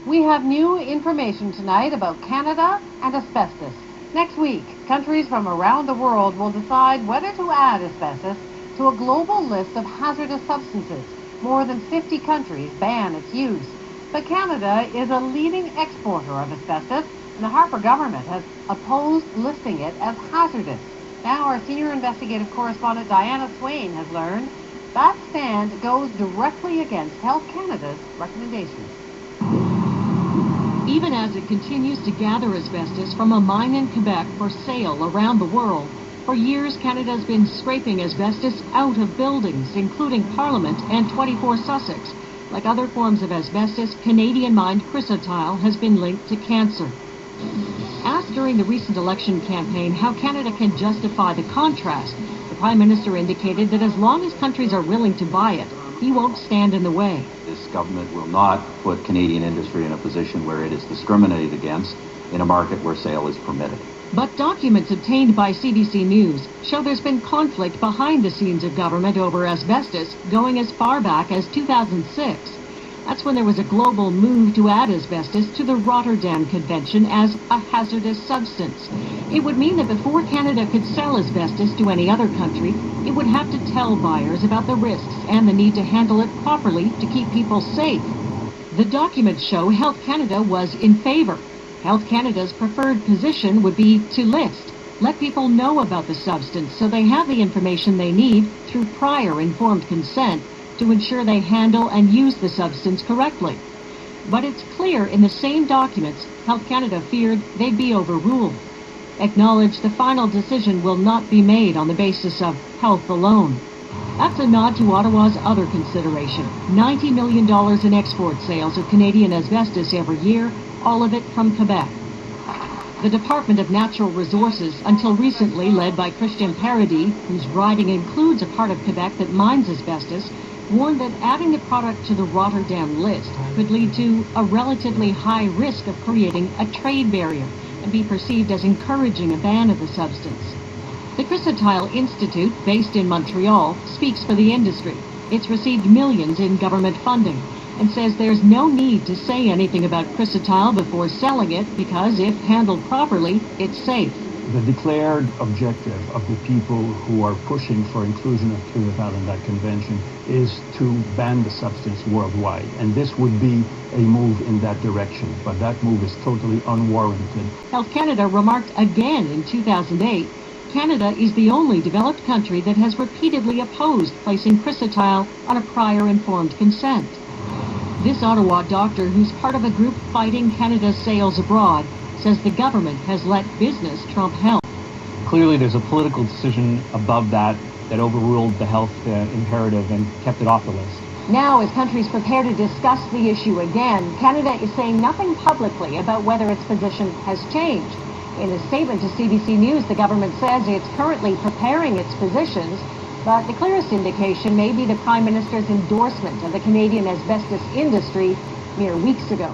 We have new information tonight about Canada and asbestos. Next week, countries from around the world will decide whether to add asbestos to a global list of hazardous substances. More than 50 countries ban its use. But Canada is a leading exporter of asbestos, and the Harper government has opposed listing it as hazardous. Now our senior investigative correspondent Diana Swain has learned that stand goes directly against Health Canada's recommendations. Even as it continues to gather asbestos from a mine in Quebec for sale around the world, for years Canada's been scraping asbestos out of buildings, including Parliament and 24 Sussex. Like other forms of asbestos, Canadian mined chrysotile has been linked to cancer. Asked during the recent election campaign how Canada can justify the contrast, the Prime Minister indicated that as long as countries are willing to buy it, he won't stand in the way. This government will not put Canadian industry in a position where it is discriminated against in a market where sale is permitted. But documents obtained by CBC News show there's been conflict behind the scenes of government over asbestos going as far back as 2006. That's when there was a global move to add asbestos to the Rotterdam Convention as a hazardous substance. It would mean that before Canada could sell asbestos to any other country, it would have to tell buyers about the risks and the need to handle it properly to keep people safe. The documents show Health Canada was in favor. Health Canada's preferred position would be to list, let people know about the substance so they have the information they need through prior informed consent to ensure they handle and use the substance correctly. But it's clear in the same documents Health Canada feared they'd be overruled. Acknowledged the final decision will not be made on the basis of health alone. That's a nod to Ottawa's other consideration, $90 million in export sales of Canadian asbestos every year, all of it from Quebec. The Department of Natural Resources, until recently led by Christian Paradis, whose riding includes a part of Quebec that mines asbestos, warned that adding the product to the Rotterdam list could lead to a relatively high risk of creating a trade barrier and be perceived as encouraging a ban of the substance. The Chrysotile Institute, based in Montreal, speaks for the industry. It's received millions in government funding and says there's no need to say anything about chrysotile before selling it because if handled properly, it's safe. The declared objective of the people who are pushing for inclusion of chrysotile in that convention is to ban the substance worldwide. And this would be a move in that direction, but that move is totally unwarranted. Health Canada remarked again in 2008, Canada is the only developed country that has repeatedly opposed placing chrysotile on a prior informed consent. This Ottawa doctor, who's part of a group fighting Canada's sales abroad, says the government has let business trump health. Clearly there's a political decision above that overruled the health imperative and kept it off the list. Now, as countries prepare to discuss the issue again, Canada is saying nothing publicly about whether its position has changed. In a statement to CBC News, the government says it's currently preparing its positions, but the clearest indication may be the Prime Minister's endorsement of the Canadian asbestos industry mere weeks ago.